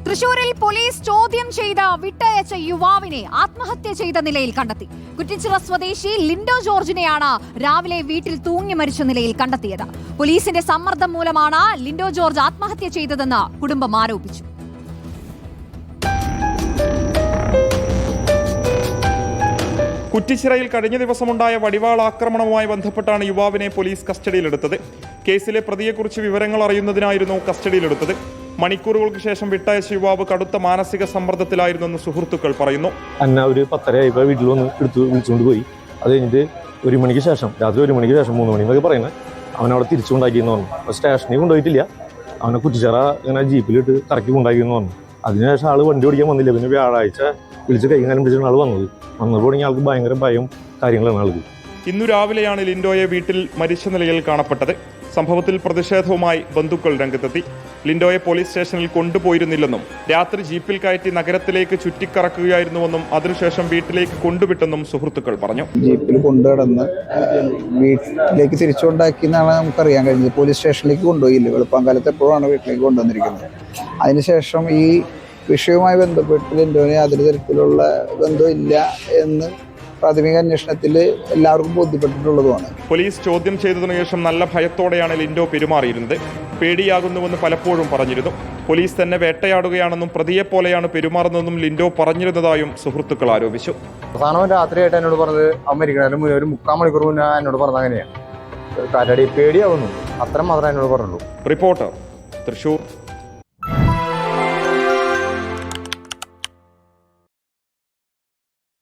തൃശൂരിൽ പോലീസ് ചോദ്യം ചെയ്ത് വിട്ടയച്ച യുവാവിനെ ആത്മഹത്യ ചെയ്ത നിലയിൽ കണ്ടെത്തി. കുറ്റിച്ചിറ സ്വദേശി ലിൻഡോ ജോർജിനെയാണ് രാവിലെ വീട്ടിൽ തൂങ്ങി മരിച്ച നിലയിൽ കണ്ടെത്തിയത്. പോലീസിന്റെ സമ്മർദ്ദം മൂലമാണ് ലിൻഡോ ജോർജ് ആത്മഹത്യ ചെയ്തതെന്ന് കുടുംബം ആരോപിച്ചു. കുറ്റിച്ചിറയിൽ കഴിഞ്ഞ ദിവസമുണ്ടായ വടിവാൾ ആക്രമണവുമായി ബന്ധപ്പെട്ടാണ് യുവാവിനെ പോലീസ് കസ്റ്റഡിയിലെടുത്തത്. കേസിലെ പ്രതിയെക്കുറിച്ച് വിവരങ്ങൾ അറിയുന്നതിനായിരുന്നു കസ്റ്റഡിയിലെടുത്തത്. മണിക്കൂറുകൾക്ക് ശേഷം വിട്ടയച്ച യുവാവ് കടുത്ത മാനസിക സമ്മർദ്ദത്തിലായിരുന്നെന്ന് സുഹൃത്തുക്കൾ പറയുന്നു. ഒരു 10:30 വീട്ടിൽ വന്ന് വിളിച്ചുകൊണ്ട് പോയി. അത് കഴിഞ്ഞിട്ട് 1 മണിക്ക് ശേഷം, രാത്രി 1 മണിക്ക് ശേഷം 3 മണി എന്നൊക്കെ പറയുന്നത് അവനവിടെ തിരിച്ചുകൊണ്ടാക്കിയെന്ന് പറഞ്ഞു. അപ്പോൾ സ്റ്റേഷനിൽ കൊണ്ടുപോയിട്ടില്ല, അവനെ കുറ്റിച്ചിറ ഇങ്ങനെ ജീപ്പിലിട്ട് കറക്കി കൊണ്ടാക്കിയെന്ന് പറഞ്ഞു. അതിനുശേഷം ആൾ വണ്ടി ഓടിക്കാൻ വന്നില്ല. പിന്നെ വ്യാഴാഴ്ച വിളിച്ച് കൈകാര്യം പിടിച്ചാണ് ആൾ വന്നപ്പോൾ ആൾക്ക് ഭയങ്കര ഭയം കാര്യങ്ങളാണ് ആൾക്ക്. ഇന്നു രാവിലെയാണ് ലിൻഡോയെ വീട്ടിൽ മരിച്ച നിലയിൽ കാണപ്പെട്ടത്. സംഭവത്തിൽ പ്രതിഷേധവുമായി ബന്ധുക്കൾ രംഗത്തെത്തി. ലിൻഡോയെ പോലീസ് സ്റ്റേഷനിൽ കൊണ്ടുപോയിരുന്നില്ലെന്നും രാത്രി ജീപ്പിൽ കയറ്റി നഗരത്തിലേക്ക് ചുറ്റിക്കറക്കുകയായിരുന്നുവെന്നും അതിനുശേഷം വീട്ടിലേക്ക് കൊണ്ടുവിട്ടെന്നും സുഹൃത്തുക്കൾ പറഞ്ഞു. ജീപ്പിൽ കൊണ്ടുകിടന്ന് വീട്ടിലേക്ക് തിരിച്ചുകൊണ്ടാക്കിയെന്നാണ് നമുക്കറിയാൻ കഴിഞ്ഞത്. പോലീസ് സ്റ്റേഷനിലേക്ക് കൊണ്ടുപോയില്ല. വെളുപ്പാങ്കാലത്ത് എപ്പോഴാണ് വീട്ടിലേക്ക് കൊണ്ടുവന്നിരിക്കുന്നത്. അതിനുശേഷം ഈ വിഷയവുമായി ബന്ധപ്പെട്ട് ലിൻഡോനെ യാതൊരു തരത്തിലുള്ള ബന്ധമില്ല എന്ന് പ്രാഥമിക അന്വേഷണത്തിൽ എല്ലാവർക്കും ബോധ്യപ്പെട്ടിട്ടുള്ളതുമാണ്. പോലീസ് ചോദ്യം ചെയ്തതിനു ശേഷം നല്ല ഭയത്തോടെയാണ് ലിൻഡോ പെരുമാറിയിരുന്നത്. പേടിയാകുന്നുവെന്ന് പലപ്പോഴും പറഞ്ഞിരുന്നു. പോലീസ് തന്നെ വേട്ടയാടുകയാണെന്നും പ്രതിയെപ്പോലെയാണ് പെരുമാറുന്നതെന്നും ലിൻഡോ പറഞ്ഞിരുന്നതായും സുഹൃത്തുക്കൾ ആരോപിച്ചു. അവസാനം രാത്രിയായിട്ട് എന്നോട് പറഞ്ഞത് അമേരിക്കനാലും ഒരു 3/4 മണിക്കൂർ മുന്നേ എന്നോട് പറഞ്ഞത് അങ്ങനെയാണ്. കാറ്റാടി പേടിയാവുന്നു, അത്ര മാത്രമേ എന്നോട് പറഞ്ഞുള്ളൂ. റിപ്പോർട്ടർ, തൃശൂർ.